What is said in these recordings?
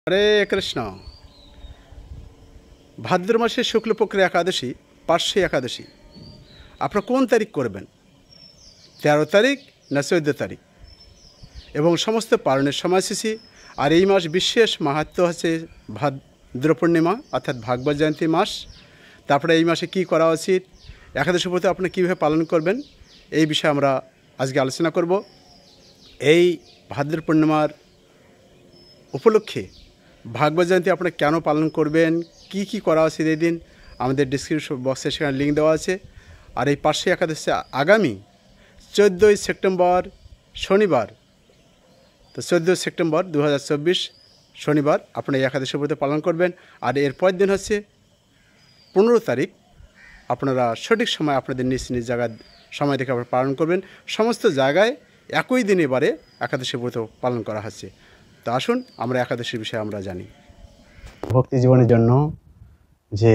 হরে কৃষ্ণ। ভাদ্র মাসের শুক্লপক্ষের একাদশী পার্শ্বী একাদশী আপনারা কোন তারিখ করবেন? 13 তারিখ না 14 তারিখ? এবং সমস্ত পালনের সময়সূচি। আর এই মাস বিশেষ মাহাত্ম্য আছে ভাদ্র পূর্ণিমা অর্থাৎ ভাগবত জয়ন্তী মাস। তারপরে এই মাসে কি করা উচিত, একাদশী ব্রত আপনি কীভাবে পালন করবেন, এই বিষয়ে আমরা আজকে আলোচনা করব। এই ভাদ্র পূর্ণিমার উপলক্ষে ভাগবত জয়ন্তী আপনারা কেন পালন করবেন, কি কি করা উচিত এই দিন, আমাদের ডিসক্রিপশন বক্সে সেখানে লিঙ্ক দেওয়া আছে। আর এই পার্শ্বী একাদশী আগামী 14ই সেপ্টেম্বর শনিবার, তো 14 সেপ্টেম্বর 2024 শনিবার আপনারা এই একাদশী ব্রত পালন করবেন। আর এরপর দিন হচ্ছে 15 তারিখ। আপনারা সঠিক সময় আপনাদের নিজ নিজ জায়গায় সময় দেখে আপনারা পালন করবেন। সমস্ত জায়গায় একই দিন এবারে একাদশী ব্রত পালন করা হচ্ছে। তো আসুন আমরা একাদশীর বিষয়ে আমরা জানি। ভক্তি জীবনের জন্য যে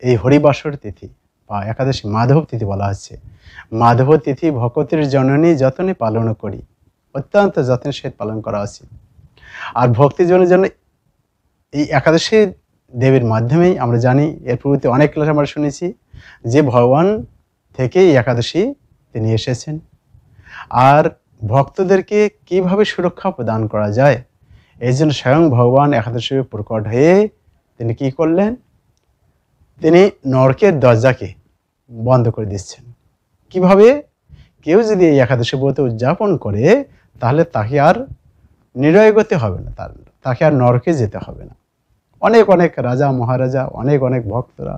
এই হরিবাসর তিথি বা একাদশী মাধব তিথি বলা হচ্ছে, মাধব তিথি ভকতের জননী যতনে পালন করি, অত্যন্ত যত্নের সহিত পালন করা উচিত। আর ভক্তি জীবনের জন্য এই একাদশী দেবীর মাধ্যমেই আমরা জানি, এর পূর্বে অনেক ক্লাস আমরা শুনেছি যে ভগবান থেকে এই একাদশী তিনি এসেছেন। আর ভক্তদেরকে কিভাবে সুরক্ষা প্রদান করা যায়, এই জন্য স্বয়ং ভগবান একাদশী প্রকট হয়ে তিনি কি করলেন, তিনি নরকের দরজাকে বন্ধ করে দিচ্ছেন। কিভাবে? কেউ যদি এই একাদশী ব্রত উদযাপন করে তাহলে তাকে আর নিরয়গতি হবে না, তাকে আর নরকে যেতে হবে না। অনেক অনেক রাজা মহারাজা, অনেক অনেক ভক্তরা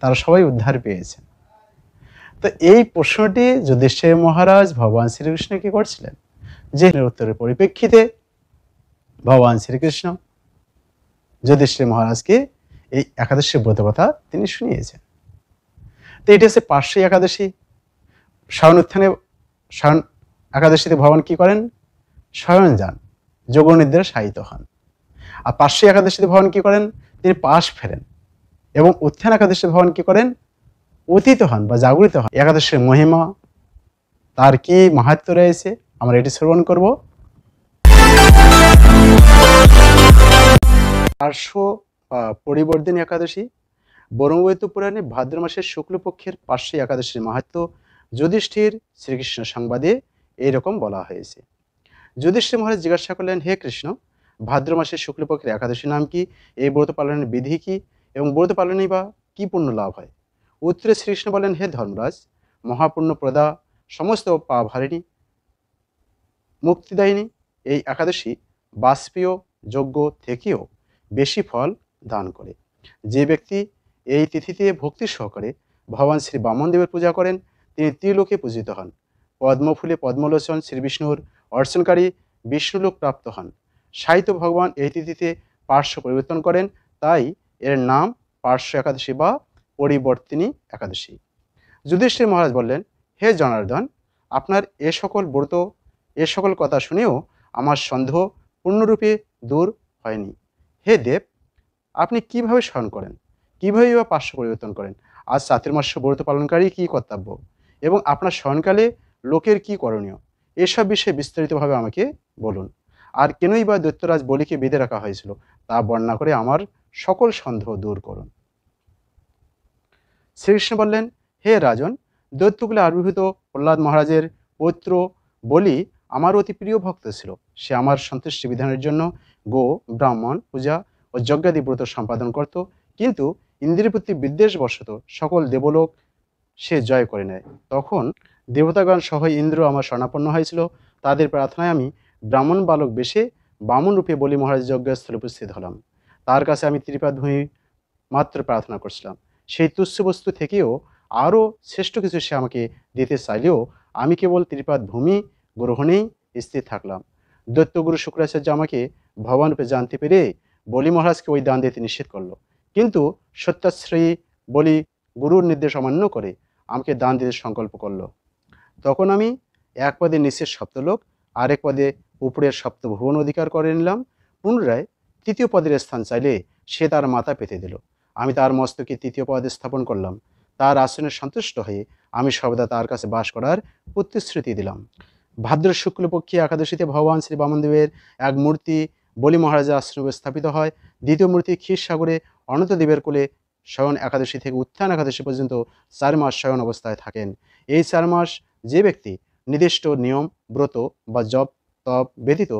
তারা সবাই উদ্ধার পেয়েছেন। তো এই প্রশ্নটি যুধিষ্ঠির মহারাজ ভগবান শ্রীকৃষ্ণকে করছিলেন, যে উত্তরের পরিপ্রেক্ষিতে ভগবান শ্রীকৃষ্ণ যুধিষ্ঠির মহারাজকে এই একাদশী ব্রত কথা তিনি শুনিয়েছেন। তো এটি হচ্ছে পার্শ্বী একাদশী। শয়ন উত্থানে শয়ন একাদশীতে ভগবান কি করেন? শয়ন যান, যোগনিদ্রা শায়িত হন। আর পার্শ্বী একাদশীতে ভগবান কি করেন? তিনি পাশ ফেরেন। এবং উত্থান একাদশীতে ভগবান কি করেন? অতীত হন বা জাগরিত হন। একাদশীর মহিমা, তার কি মাহাত্ম্য রয়েছে, আমরা এটি শ্রবণ করব। পার্শ্ব পরিবর্ধিনী একাদশী ব্রহ্মবৈবর্ত পুরাণে ভাদ্র মাসের শুক্লপক্ষের পার্শ্বী একাদশীর মাহাত্ম্য যুধিষ্ঠির শ্রীকৃষ্ণ সংবাদে এইরকম বলা হয়েছে। যুধিষ্ঠির মহারাজ জিজ্ঞাসা করলেন, হে কৃষ্ণ, ভাদ্র মাসের শুক্লপক্ষের একাদশী নাম কি, এই ব্রত পালনের বিধি কি, এবং ব্রত পালনেই বা কি পুণ্য লাভ হয়? উত্তরে শ্রীকৃষ্ণ বলেন, হে ধর্মরাজ, মহাপুণ্য প্রদা, সমস্ত পাপহারিণী, মুক্তিদায়িনী এই একাদশী বাষ্পীয় যজ্ঞ থেকেও বেশি ফল দান করে। যে ব্যক্তি এই তিথিতে ভক্তি সহকারে ভগবান শ্রী বামনদেবের পূজা করেন তিনি ত্রিলোকে পূজিত হন। পদ্মফুলে পদ্মলোচন শ্রী বিষ্ণুর অর্চনকারী বিষ্ণুলোক প্রাপ্ত হন। সাহিত্য ভগবান এই তিথিতে পার্শ্ব পরিবর্তন করেন, তাই এর নাম পার্শ্ব একাদশী বা পরিবর্তিনী একাদশী। যুধিষ্ঠির মহারাজ বললেন, হে জনার্দন, আপনার এ সকল কথা শুনেও আমার সন্দেহ পূর্ণরূপে দূর হয়নি। হে দেব, আপনি কিভাবে স্মরণ করেন, কীভাবে বা পার্শ্ব পরিবর্তন করেন? আজ চাতুর্মাস্য ব্রত পালনকারী কী কর্তব্য, এবং আপনার স্মরণকালে লোকের কি করণীয়, এসব বিষয়ে বিস্তারিতভাবে আমাকে বলুন। আর কেনই বা দৈত্যরাজ বলিকে বেঁধে রাখা হয়েছিল তা বর্ণনা করে আমার সকল সন্দেহ দূর করুন। শ্রীকৃষ্ণ বললেন, হে রাজন, দৈত্যকুলে আবির্ভূত প্রহ্লাদ মহারাজের পৌত্র বলি আমার অতি প্রিয় ভক্ত ছিল। সে আমার সন্তুষ্টি বিধানের জন্য গো, ব্রাহ্মণ পূজা ও যজ্ঞাদি ব্রত সম্পাদন করত, কিন্তু ইন্দ্রের প্রতি বিদ্বেষবশত সকল দেবলোক সে জয় করে নেয়। তখন দেবতাগণ সহ ইন্দ্র আমার শরণাপন্ন হয়েছিল। তাদের প্রার্থনায় আমি ব্রাহ্মণ বালক বেশে বামন রূপে বলি মহারাজ যজ্ঞস্থলে উপস্থিত হলাম। তার কাছে আমি ত্রিপাদ ভূমি মাত্র প্রার্থনা করছিলাম। সেই তুচ্ছ বস্তু থেকেও আরও শ্রেষ্ঠ কিছু সে আমাকে দিতে চাইলেও আমি কেবল ত্রিপাদ ভূমি গ্রহণেই স্থির থাকলাম। দৈত্যগুরু শুক্রাচার্য আমাকে ভগবানরূপে জানতে পেরে বলি মহারাজকে ওই দান দিতে নিষেধ করলো, কিন্তু সত্যাশ্রয়ী বলি গুরুর নির্দেশ অমান্য করে আমাকে দান দিতে সংকল্প করলো। তখন আমি এক পদে নিচের সপ্তলোক, আরেক পদে উপরের সপ্তভুবন অধিকার করে নিলাম। পুনরায় তৃতীয় পদের স্থান চাইলে সে তার মাথা পেতে দিল। আমি তার মস্তকে তৃতীয় পদে স্থাপন করলাম। তার আসনে সন্তুষ্ট হয়ে আমি সর্বদা তার কাছে বাস করার প্রতিশ্রুতি দিলাম। ভাদ্র শুক্লপক্ষী একাদশীতে ভগবান শ্রী বামনদেবের এক মূর্তি বলি মহারাজের আশ্রমে স্থাপিত হয়। দ্বিতীয় মূর্তি ক্ষীরসাগরে অনন্তদেবের কোলে শয়ন একাদশী থেকে উত্থান একাদশী পর্যন্ত 4 মাস শয়ন অবস্থায় থাকেন। এই 4 মাস যে ব্যক্তি নির্দিষ্ট নিয়ম, ব্রত বা জপ তপ ব্যতীত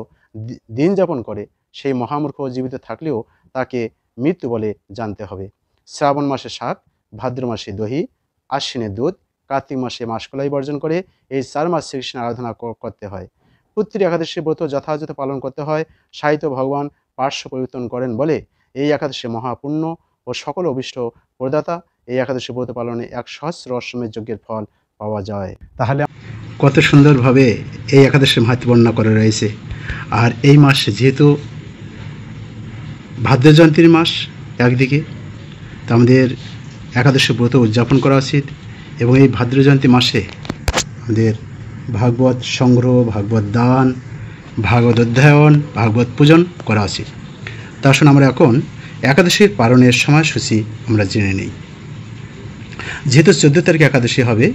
দিন যাপন করে, সেই মহামূর্খ জীবিত থাকলেও তাকে মৃত্যু বলে জানতে হবে। শ্রাবণ মাসে শাক, ভাদ্র মাসে দহি, আশ্বিনে দুধ, কার্তিক মাসে মাসকলাই বর্জন করে এই 4 মাস শ্রীকৃষ্ণের আরাধনা করতে হয়। পুত্রী একাদশী ব্রত যথাযথ পালন করতে হয়। সাহিত্য ভগবান পার্শ্ব পরিবর্তন করেন বলে এই একাদশী মহাপুণ্য ও সকল অভিষ্ট প্রদাতা। এই একাদশী ব্রত পালনে 100 অশ্বমেধ যজ্ঞের ফল পাওয়া যায়। তাহলে কত সুন্দরভাবে এই একাদশীর মাহাত্ম্য বর্ণনা করা রয়েছে। আর এই মাস যেহেতু ভাদ্র জয়ন্তীর মাস একদিকে, তা আমাদের একাদশী ব্রত উদযাপন করা উচিত এবং এই ভাদ্র জয়ন্তী মাসে আমাদের ভাগবত সংগ্রহ, ভাগবত দান, ভাগবত অধ্যয়ন, ভাগবত পূজন করা উচিত। তা আসুন আমরা এখন একাদশীর পালনের সময়সূচি আমরা জেনে নিই। যেহেতু 14 তারিখে একাদশী হবে,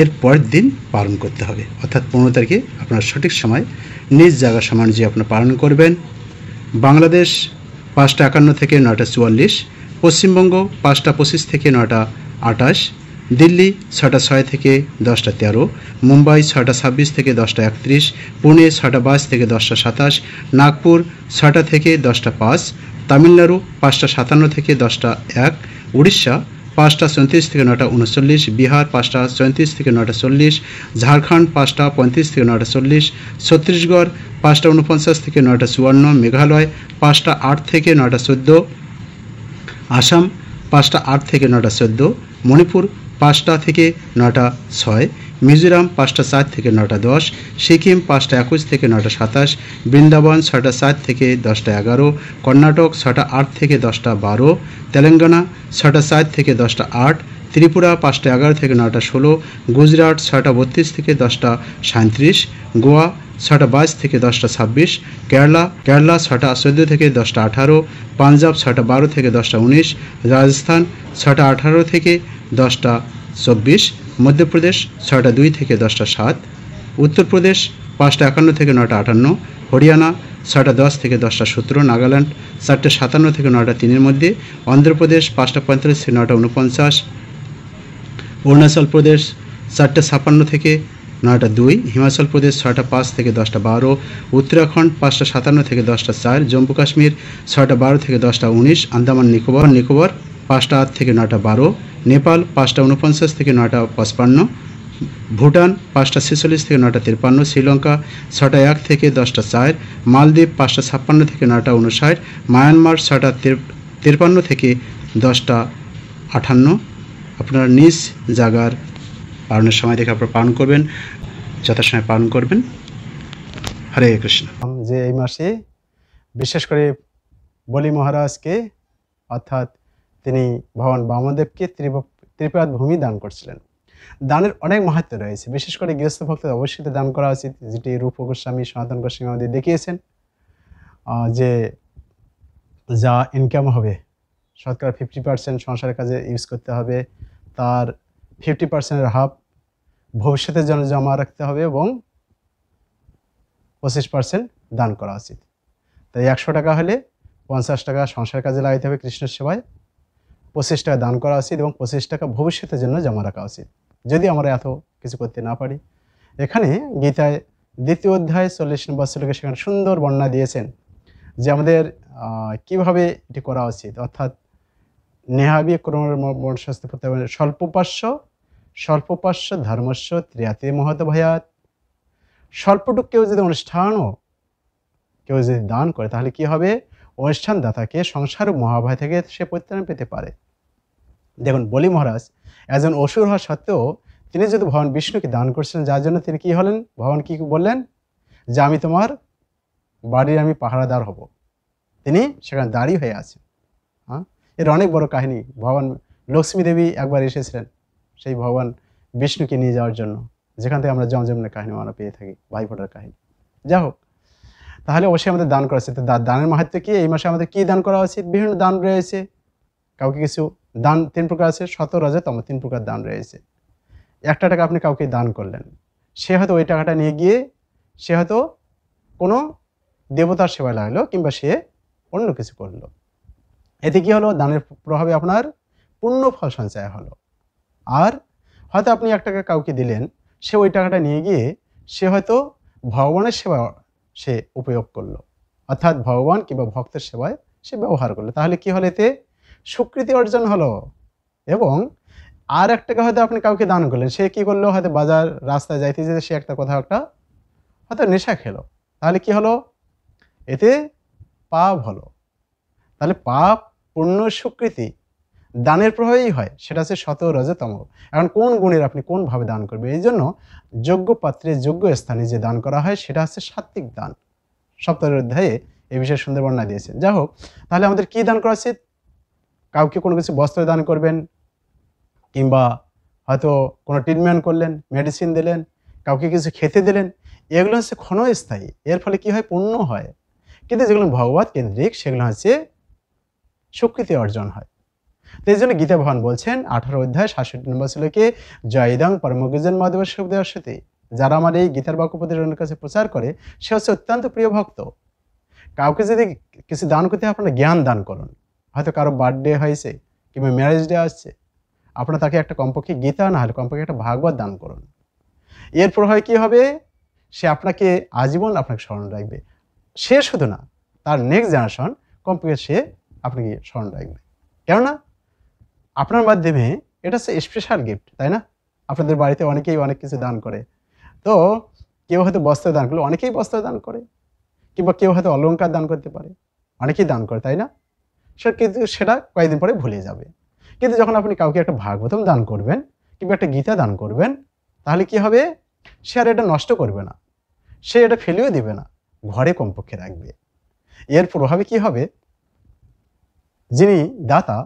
এর পরের দিন পালন করতে হবে, অর্থাৎ 15 তারিখে আপনার সঠিক সময় নিজ জায়গা সমান যে আপনার পালন করবেন। বাংলাদেশ 5টা 51 থেকে 9টা 44, পশ্চিমবঙ্গ 5টা 25 থেকে 9টা 28, দিল্লি 6টা 6 থেকে 10টা 13, মুম্বাই 6টা 26 থেকে 10টা 31, পুনে 6টা 22 থেকে 10টা 27, নাগপুর 6টা থেকে 10টা 5, তামিলনাড়ু 5টা 57 থেকে 10টা 1, উড়িষ্যা 5টা 34 থেকে 9টা 39, বিহার 5টা 34 থেকে 9টা 40, ঝাড়খণ্ড 5টা 35 থেকে 9টা 40, ছত্তিশগড় 5টা 49 থেকে 9টা 54, মেঘালয় 5টা 8 থেকে 9টা 14, আসাম 5টা 8 থেকে 9টা 14, মণিপুর 5টা থেকে 9টা 6, মিজোরাম 5টা 4 থেকে 9টা 10, সিকিম 5টা 21 থেকে 9টা 27, বৃন্দাবন 6টা 7 থেকে 10টা 11, কর্ণাটক 6টা 8 থেকে 10টা 12, তেলেঙ্গানা 6টা 7 থেকে 10টা 8, ত্রিপুরা 5টা 11 থেকে 9টা 16, গুজরাট 6টা 32 থেকে 10টা 37, গোয়া 6টা 22 থেকে 10টা 26, কেরালা 6টা 14 থেকে 10টা 18, পাঞ্জাব 6টা 12 থেকে 10টা 19, রাজস্থান 6টা 18 থেকে 10টা 24, মধ্যপ্রদেশ 6টা 2 থেকে 10টা 7, উত্তরপ্রদেশ 5টা 51 থেকে 9টা 58, হরিয়ানা 6টা 10 থেকে 10টা 17, নাগাল্যান্ড 4টে 57 থেকে 9টা 3-এর মধ্যে, অন্ধ্রপ্রদেশ 5টা 45 থেকে 9টা 49, অরুণাচল প্রদেশ 4টে 56 থেকে 9টা 2, হিমাচল প্রদেশ 6টা 5 থেকে 10টা 12, উত্তরাখণ্ড 5টা 57 থেকে 10টা 4, জম্মু কাশ্মীর 6টা 12 থেকে 10টা 19, আন্দামান নিকোবর 5টা 8 থেকে 9টা 12, নেপাল 5টা 49 থেকে 9টা 55, ভুটান 5টা 46 থেকে 9টা 53, শ্রীলঙ্কা 6টা 1 থেকে 10টা 4, মালদ্বীপ 5টা 56 থেকে 9টা 59, মায়ানমার 6টা 53 থেকে 10টা 58। আপনারা নিজ জায়গার পালনের সময় দেখে আপনারা পালন করবেন, যথাসময়ে পালন করবেন। হরে কৃষ্ণ। যে এই মাসে বিশেষ করে বলি মহারাজকে, অর্থাৎ তিনি ভগবান বামদেবকে ত্রিপাদ ভূমি দান করছিলেন। দানের অনেক মাহাত্ম্য রয়েছে, বিশেষ করে গৃহস্থ ভক্তদের অবশ্যই দান করা উচিত, যেটি রূপ গোস্বামী, সনাতন গোস্বামী আমাদের দেখিয়েছেন। যে যা ইনকাম হবে শতকরা 50% সংসারের কাজে ইউজ করতে হবে, তার 50%-এর হাফ ভবিষ্যতের জন্য জমা রাখতে হবে এবং 25% দান করা উচিত। তাই 100 টাকা হলে 50 টাকা সংসারের কাজে লাগাইতে হবে কৃষ্ণের সেবায়, 25 টাকা দান করা উচিত এবং 25 টাকা ভবিষ্যতের জন্য জমা রাখা উচিত, যদি আমরা এত কিছু করতে না পারি। এখানে গীতায় 2য় অধ্যায় 40 নম্বর শ্লোকে সেখানে সুন্দর বর্ণনা দিয়েছেন যে আমাদের কীভাবে এটি করা উচিত, অর্থাৎ নেহাবি কর্মস্বাস্থ্য স্বল্পোপাস্য ধর্মস্য ত্রিয়াতে মহৎ ভয়াত। স্বল্পটুক কেউ যদি অনুষ্ঠানও কেউ যদি দান করে, তাহলে কি হবে? অনুষ্ঠানদাতাকে সংসার মহাভয় থেকে সে পরিত্রাণ পেতে পারে। দেখুন, বলি মহারাজ একজন অসুর হওয়া সত্ত্বেও তিনি যদি ভগবান বিষ্ণুকে দান করছিলেন, যার জন্য তিনি কি হলেন, ভগবান কি বললেন যে আমি তোমার বাড়ির আমি পাহারাদার হব। তিনি সেখানে দাঁড়িয়ে হয়ে আছেন। হ্যাঁ, এর অনেক বড় কাহিনী। ভগবান লক্ষ্মী দেবী একবার এসেছিলেন সেই ভগবান বিষ্ণুকে নিয়ে যাওয়ার জন্য, যেখান থেকে আমরা যমযমুনের কাহিনী আমরা পেয়ে থাকি, ভাইফোঁটার কাহিনী। যাই হোক, তাহলে অবশ্যই আমাদের দান করা উচিত। দানের মাহাত্ম্য কি? এই মাসে আমাদের কি দান করা উচিত? বিভিন্ন দান রয়েছে। কাউকে কিছু দান 3 প্রকার আছে, শত রজতম 3 প্রকার দান রয়েছে। 1 টাকা আপনি কাউকে দান করলেন, সে হয়তো ওই টাকাটা নিয়ে গিয়ে সে হয়তো কোনো দেবতার সেবায় লাগলো কিংবা সে অন্য কিছু করলো। এতে কি হলো? দানের প্রভাবে আপনার পুণ্য ফল সঞ্চয় হলো। আর হয়তো আপনি 1 টাকা কাউকে দিলেন, সে ওই টাকাটা নিয়ে গিয়ে সে হয়তো ভগবানের সেবা সে উপয়োগ করলো, অর্থাৎ ভগবান কিংবা ভক্তের সেবায় সে ব্যবহার করলো। তাহলে কি হলো? এতে স্বীকৃতি অর্জন হলো। এবং আর 1 টাকা হয়তো আপনি কাউকে দান করলেন, সে কি করলো? হয়তো বাজার রাস্তায় যাইতে যেতে সে কোথাও একটা হয়তো নেশা খেলো। তাহলে কি হলো? এতে পাপ হলো। তাহলে পাপ, পুণ্য, স্বীকৃতি দানের প্রভাবেই হয়। সেটা হচ্ছে সত, রজ, তম। এখন কোন গুণের আপনি কোনভাবে দান করবেন? এই জন্য যোগ্য পাত্রে যোগ্য স্থানে যে দান করা হয় সেটা হচ্ছে সাত্ত্বিক দান। সপ্তম অধ্যায়ে এই বিষয়ে সুন্দর বর্ণনা দিয়েছেন। যাই হোক, তাহলে আমাদের কি দান করা উচিত? কাউকে কোনো কিছু বস্ত্র দান করবেন, কিংবা হয়তো কোনো ট্রিটমেন্ট করলেন, মেডিসিন দিলেন, কাউকে কিছু খেতে দিলেন। এগুলো হচ্ছে ক্ষণস্থায়ী। এর ফলে কি হয়? পুণ্য হয়। কিন্তু যেগুলো ভগবত কেন্দ্রিক সেগুলো হচ্ছে স্বীকৃতি অর্জন হয়। তো এই জন্য গীতা ভগবান বলছেন 18 অধ্যায় 67 নম্বর শ্লোকে, জয়দাং পরমগুজন মাধব সুখদেবসতি, যারা আমার এই গীতার বাক্য প্রতিজনের কাছে প্রচার করে সে হচ্ছে অত্যন্ত প্রিয় ভক্ত। কাউকে যদি কিছু দান করতে হয়, আপনারা জ্ঞান দান করুন। হয়তো কারো বার্থডে হয়েছে কিংবা ম্যারেজ ডে আসছে, আপনারা তাকে একটা কমপক্ষে গীতা না হলে কমপক্ষে একটা ভাগবত দান করুন। এর প্রভাবে কি হবে? সে আপনাকে আজীবন আপনাকে স্মরণ রাখবে। সে শুধু না, তার নেক্সট জেনারেশন কমপক্ষে সে আপনাকে স্মরণ রাখবে। কেননা আপনার মাধ্যমে এটা হচ্ছে স্পেশাল গিফট, তাই না? আপনাদের বাড়িতে অনেকেই অনেক কিছু দান করে। তো কেউ হয়তো বস্ত্র দান করলো, অনেকেই বস্ত্র দান করে, কিংবা কেউ হয়তো অলংকার দান করতে পারে, অনেকেই দান করে, তাই না? সে কিন্তু সেটা কয়েকদিন পরে ভুলে যাবে। কিন্তু যখন আপনি কাউকে একটা ভাগবতম দান করবেন কিংবা একটা গীতা দান করবেন, তাহলে কি হবে? সে আর এটা নষ্ট করবে না, সে এটা ফেলেও দিবে না, ঘরে কমপক্ষে রাখবে। এর প্রভাবে কি হবে? যিনি দাতা,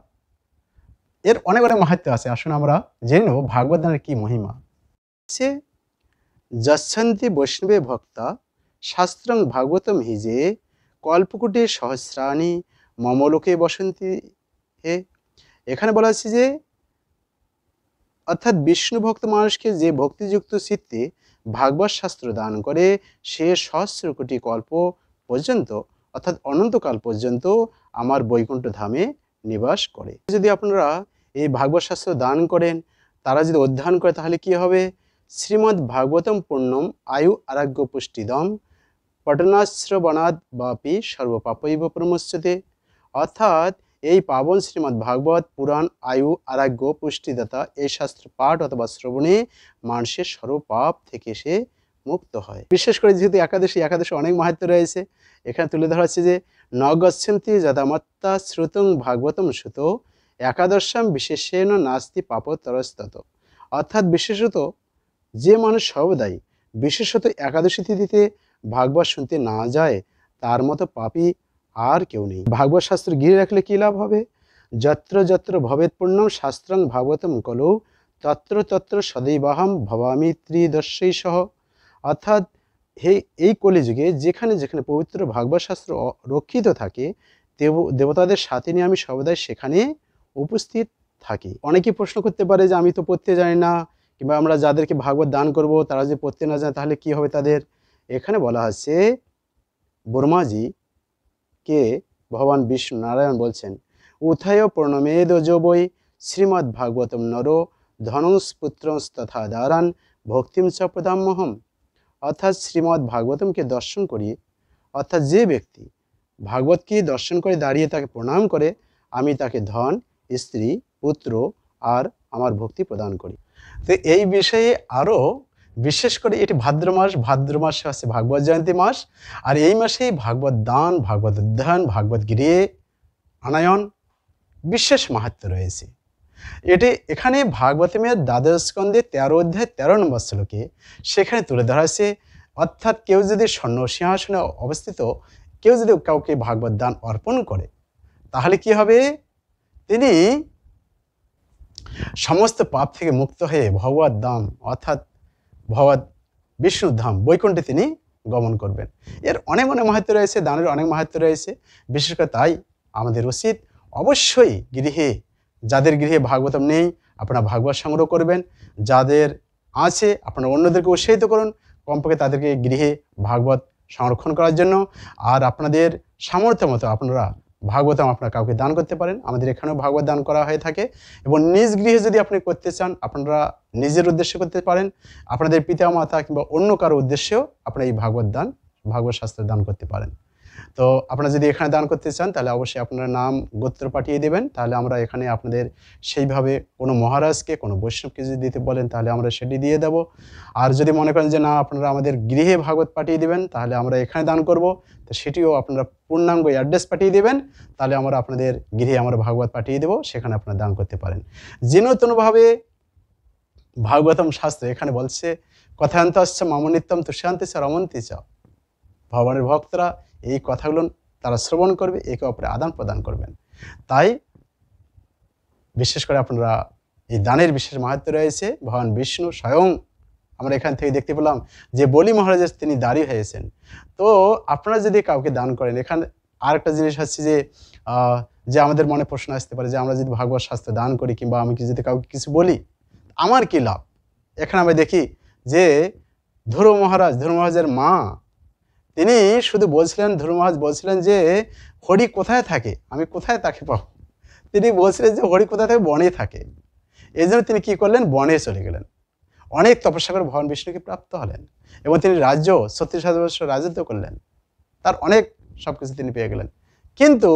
এর অনেক অনেক মাহাত্ম্য আছে। আসুন আমরা জেনে নেব ভাগবত দানের কি মহিমা। সে যচ্ছন্তি বৈষ্ণবে ভক্তা শাস্ত্রং ভাগবতম হিজে কল্পকুটে সহস্রাণি মমলোকে বসন্তি হে। এখানে বলা আছে যে, অর্থাৎ বিষ্ণু ভক্ত মানুষকে যে ভক্তিযুক্ত চিত্তে ভাগবত শাস্ত্র দান করে সে সহস্র কোটি কল্প পর্যন্ত, অর্থাৎ অনন্তকাল পর্যন্ত আমার বৈকুণ্ঠ ধামে নিবাস করে। যদি আপনারা এই ভাগবত শাস্ত্র দান করেন, তারা যদি অধ্যয়ন করে, তাহলে কি হবে? শ্রীমদ্ ভাগবতম পূর্ণম আয়ু আরোগ্য পুষ্টিদম পঠনাশ্রবণাদ বাপি সর্বপাপৈব প্রমুচ্যতে। অর্থাৎ এই পাবন শ্রীমদ্ ভাগবত পুরাণ আয়ু আরোগ্য পুষ্টিদাতা এই শাস্ত্র পাঠ অথবা শ্রবণে মানুষের সর্বপাপ থেকে সে মুক্ত হয়। বিশেষ করে যেহেতু একাদশী অনেক মাহাত্ম্য রয়েছে, এখানে তুলে ধরা হচ্ছে যে নগচ্ছন্তি যদামত্তা শ্রুতং ভাগবতম সুত একাদশাম বিশেষেণ নাস্তি পাপতরস্তত। অর্থাৎ বিশেষত যে মানুষ সর্বদাই বিশেষত একাদশী তিথিতে ভাগবত শুনতে না যায়, তার মতো পাপী আর কেউ নেই। ভাগবত শাস্ত্র গিরে রাখলে কী লাভ হবে? যত্র যত্র ভবেৎ পুণ্যম শাস্ত্রং ভাগবতম কলৌ তত্র তত্র সদৈবাহম ভবামি ত্রিদর্শৈ সহ। অর্থাৎ এই কলিযুগে যেখানে যেখানে পবিত্র ভাগবত শাস্ত্র রক্ষিত থাকে, দেবতাদের সাথে নিয়ে আমি সর্বদাই সেখানে উপস্থিত থাকি। অনেকেই প্রশ্ন করতে পারে যে আমি তো পড়তে জানি না, কিংবা আমরা যাদেরকে ভাগবত দান করব তারা যদি পড়তে না জানে তাহলে কি হবে তাদের? এখানে বলা হচ্ছে, ব্রহ্মাজি কে ভগবান বিষ্ণু নারায়ণ বলছেন, উথায় প্রণমেদ যবৈ শ্রীমদ্ ভাগবতম নর ধনংস পুত্রংস তথা দারান ভক্তিম চ প্রদাম্যহম। অর্থাৎ শ্রীমদ্ ভাগবতমকে দর্শন করি, অর্থাৎ যে ব্যক্তি ভাগবতকে দর্শন করে দাঁড়িয়ে তাকে প্রণাম করে, আমি তাকে ধন, স্ত্রী, পুত্র আর আমার ভক্তি প্রদান করি। তো এই বিষয়ে আরও বিশেষ করে এটি ভাদ্র মাসে হচ্ছে ভাগবত জয়ন্তী মাস, আর এই মাসেই ভাগবত দান, ভাগবত অধ্যয়ন, ভাগবত গৃহে আনায়ন বিশেষ মাহাত্ম্য রয়েছে। এখানে ভাগবতমের দ্বাদশ স্কন্ধে 13 অধ্যায় 13 নম্বর শ্লোকে সেখানে তুলে ধরা হয়েছে, অর্থাৎ কেউ যদি স্বর্ণ সিংহাসনে অবস্থিত কেউ যদি কাউকে ভাগবত দান অর্পণ করে, তাহলে কি হবে? তিনি সমস্ত পাপ থেকে মুক্ত হয়ে ভগবত ধাম অর্থাৎ ভগবত বিষ্ণুর ধাম বৈকুণ্ঠে তিনি গমন করবেন। এর অনেক অনেক মাহাত্ম্য রয়েছে, দানের অনেক মাহাত্ম্য রয়েছে। বিশেষ করে তাই আমাদের উচিত অবশ্যই গৃহে, যাদের গৃহে ভাগবতম নেই আপনারা ভাগবত সংগ্রহ করবেন, যাদের আছে আপনারা অন্যদেরকে উৎসাহিত করুন, কমপক্ষে তাদেরকে গৃহে ভাগবত সংরক্ষণ করার জন্য। আর আপনাদের সামর্থ্য মতো আপনারা ভাগবতম আপনারা কাউকে দান করতে পারেন। আমাদের এখানেও ভাগবত দান করা হয়ে থাকে। এবং নিজ গৃহে যদি আপনি করতে চান, আপনারা নিজের উদ্দেশ্যে করতে পারেন, আপনাদের পিতা মাতা কিংবা অন্য কারো উদ্দেশ্যেও আপনারা এই ভাগবত শাস্ত্র দান করতে পারেন। তো আপনারা যদি এখানে দান করতে চান তাহলে অবশ্যই আপনার নাম গোত্র পাঠিয়ে দেবেন, তাহলে আমরা এখানে আপনাদের সেইভাবে কোনো মহারাজকে কোনো বৈষ্ণবকে যদি দিতে বলেন তাহলে আমরা সেটি দিয়ে দেব। আর যদি মনে করেন যে না আপনারা আমাদের গৃহে ভাগবত পাঠিয়ে দেবেন তাহলে আমরা এখানে দান করব, তো সেটিও আপনারা পূর্ণাঙ্গ অ্যাড্রেস পাঠিয়ে দেবেন, তাহলে আমরা আপনাদের গৃহে আমরা ভাগবত পাঠিয়ে দেব, সেখানে আপনারা দান করতে পারেন। যে নতুনভাবে ভাগবতম শাস্ত্র এখানে বলছে কথান্তশ্চ মম নিত্যম তুষ্যান্তি চ রমন্তি চ, ভগবানের ভক্তরা এই কথাগুলো তারা শ্রবণ করবে, একে অপরে আদান প্রদান করবেন। তাই বিশেষ করে আপনারা এই দানের বিশেষ মাহাত্ম্য রয়েছে। ভগবান বিষ্ণু স্বয়ং আমরা এখান থেকে দেখতে পেলাম যে বলি মহারাজের তিনি দাঁড়ি হয়েছেন। তো আপনারা যদি কাউকে দান করেন, এখানে আরেকটা জিনিস হচ্ছে যে আমাদের মনে প্রশ্ন আসতে পারে যে আমরা যদি ভাগবত শাস্ত্র দান করি কিংবা আমি যদি কাউকে কিছু বলি আমার কি লাভ। এখানে আমরা দেখি যে ধ্রুব মহারাজের মা তিনি শুধু বলছিলেন, ধ্রুব মহারাজ বলছিলেন যে হরি কোথায় থাকে, আমি কোথায় তাকে পাবো। তিনি বলছিলেন যে হরি কোথায় থাকে, বনে থাকে। এই জন্য তিনি কী করলেন, বনে চলে গেলেন, অনেক তপস্যা করে ভগবান বিষ্ণুকে প্রাপ্ত হলেন এবং তিনি 36,000 বছর রাজত্ব করলেন, তার অনেক সব কিছু তিনি পেয়ে গেলেন। কিন্তু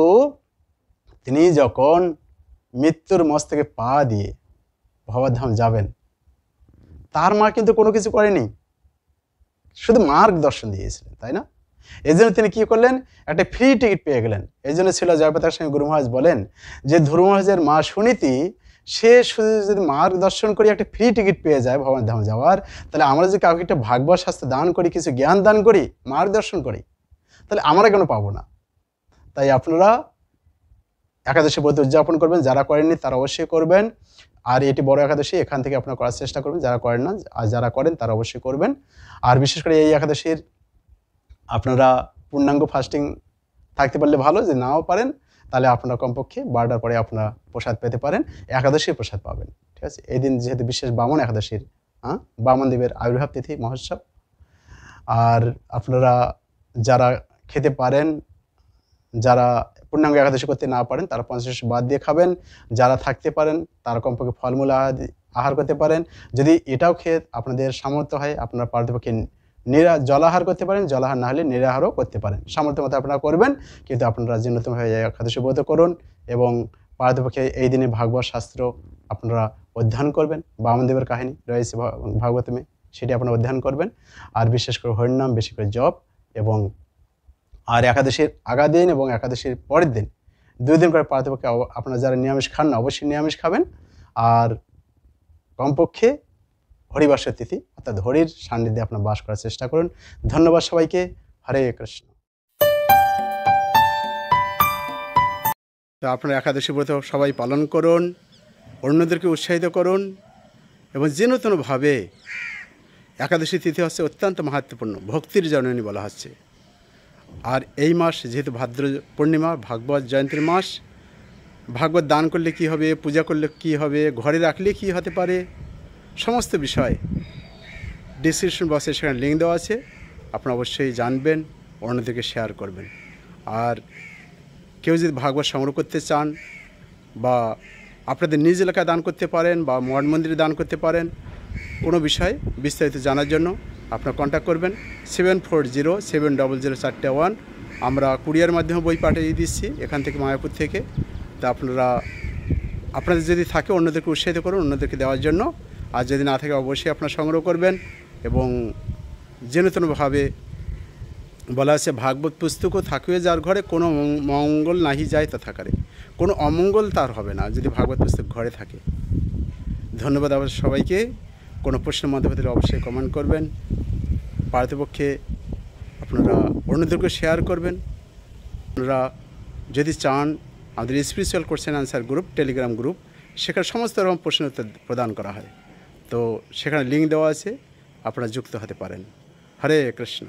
তিনি যখন মৃত্যুর মস্তকে পা দিয়ে ভবধাম যাবেন, তার মা কিন্তু কোনো কিছু করেনি, শুধু মার্গদর্শন দিয়েছিলেন, তাই না? এই জন্য তিনি কী করলেন, একটা ফ্রি টিকিট পেয়ে গেলেন। এই জন্য ছিল জয়প্রতাপ স্বামী গুরু মহারাজ বলেন যে ধ্রুব মহারাজের মা সুনীতি সে শুধু যদি মার্গদর্শন করি একটা ফ্রি টিকিট পেয়ে যায় ভগবান ধাম যাওয়ার, তাহলে আমরা যদি কাউকে একটা ভাগবত শাস্ত্র দান করি, কিছু জ্ঞান দান করি, মার্গদর্শন করি, তাহলে আমরা কেন পাবো না? তাই আপনারা একাদশী ব্রত উদযাপন করবেন, যারা করেননি তারা অবশ্যই করবেন। আর এটি বড় একাদশী, এখান থেকে আপনারা করার চেষ্টা করবেন, যারা করেন না, আর যারা করেন তারা অবশ্যই করবেন। আর বিশেষ করে এই একাদশীর আপনারা পূর্ণাঙ্গ ফাস্টিং থাকতে পারলে ভালো, যে নাও পারেন তাহলে আপনারা কমপক্ষে 12টার পরে আপনারা প্রসাদ পেতে পারেন, একাদশীর প্রসাদ পাবেন, ঠিক আছে? এই দিন যেহেতু বিশেষ বামন একাদশীর, বামন দেবের আবির্ভাব তিথি মহোৎসব। আর আপনারা যারা খেতে পারেন, যারা পূর্ণাঙ্গ একাদশী করতে না পারেন তারা 50 বাদ দিয়ে খাবেন, যারা থাকতে পারেন তারা কমপক্ষে ফলমূল আহার করতে পারেন। যদি এটাও খেয়ে আপনাদের সামর্থ্য হয় আপনারা পারতপক্ষে জলাহার করতে পারেন, জলাহার না হলে নিরাহারও করতে পারেন, সামর্থ্য মতো আপনারা করবেন। কিন্তু আপনারা যে নতুনভাবে একাদশী ব্রত করুন এবং পারতপক্ষে এই দিনে ভাগবত শাস্ত্র আপনারা অধ্যয়ন করবেন। বামনদেবের কাহিনী রয়েছে ভাগবতমে, সেটি আপনারা অধ্যয়ন করবেন। আর বিশেষ করে হরিনাম বেশি করে জপ, এবং আর একাদশীর আগা দিন এবং একাদশীর পরের দিন 2 দিন করে পারতপক্ষে আপনারা যারা নিরামিষ খান না অবশ্যই নিরামিষ খাবেন। আর কমপক্ষে হরিবাসর তিথি অর্থাৎ হরির সান্নিধ্যে আপনার বাস করার চেষ্টা করুন। ধন্যবাদ সবাইকে। হরে কৃষ্ণ। তো আপনারা একাদশী ব্রত সবাই পালন করুন, অন্যদেরকে উৎসাহিত করুন, এবং যে নতুনভাবে একাদশী তিথি হচ্ছে অত্যন্ত মাহাত্ম্যপূর্ণ, ভক্তির জননী বলা হচ্ছে। আর এই মাস যেহেতু ভাদ্র পূর্ণিমা, ভাগবত জয়ন্তীর মাস, ভাগবত দান করলে কি হবে, পূজা করলে কি হবে, ঘরে রাখলে কি হতে পারে, সমস্ত বিষয় ডিসক্রিপশন বক্সে সেখানে লিঙ্ক দেওয়া আছে, আপনারা অবশ্যই জানবেন, অন্যদেরকে শেয়ার করবেন। আর কেউ যদি ভাগবত সংগ্রহ করতে চান বা আপনাদের নিজ এলাকায় দান করতে পারেন বা মঠ মন্দিরে দান করতে পারেন, কোনো বিষয় বিস্তারিত জানার জন্য আপনারা কন্ট্যাক্ট করবেন 74070041। আমরা কুরিয়ার মাধ্যমে বই পাঠিয়ে দিচ্ছি এখান থেকে, মায়াপুর থেকে। তা আপনাদের যদি থাকে অন্যদেরকে উৎসাহিত করুন অন্যদেরকে দেওয়ার জন্য, আর যদি না থাকে অবশ্যই আপনারা সংগ্রহ করবেন। এবং যে নতুনভাবে বলা আছে ভাগবত পুস্তকও থাকিবে যার ঘরে, কোনো মঙ্গল নাহি যায় তথাকারে, কোনো অমঙ্গল তার হবে না যদি ভাগবত পুস্তক ঘরে থাকে। ধন্যবাদ আবার সবাইকে। কোনো প্রশ্নের মাধ্যমে অবশ্যই কমেন্ট করবেন, পারতপক্ষে আপনারা অন্যদেরকে শেয়ার করবেন। আপনারা যদি চান আমাদের spiritual question answer group, Telegram group, সেখানে সমস্ত রকম প্রশ্ন প্রদান করা হয়, তো সেখানে লিঙ্ক দেওয়া আছে, আপনারা যুক্ত হতে পারেন। হরে কৃষ্ণ।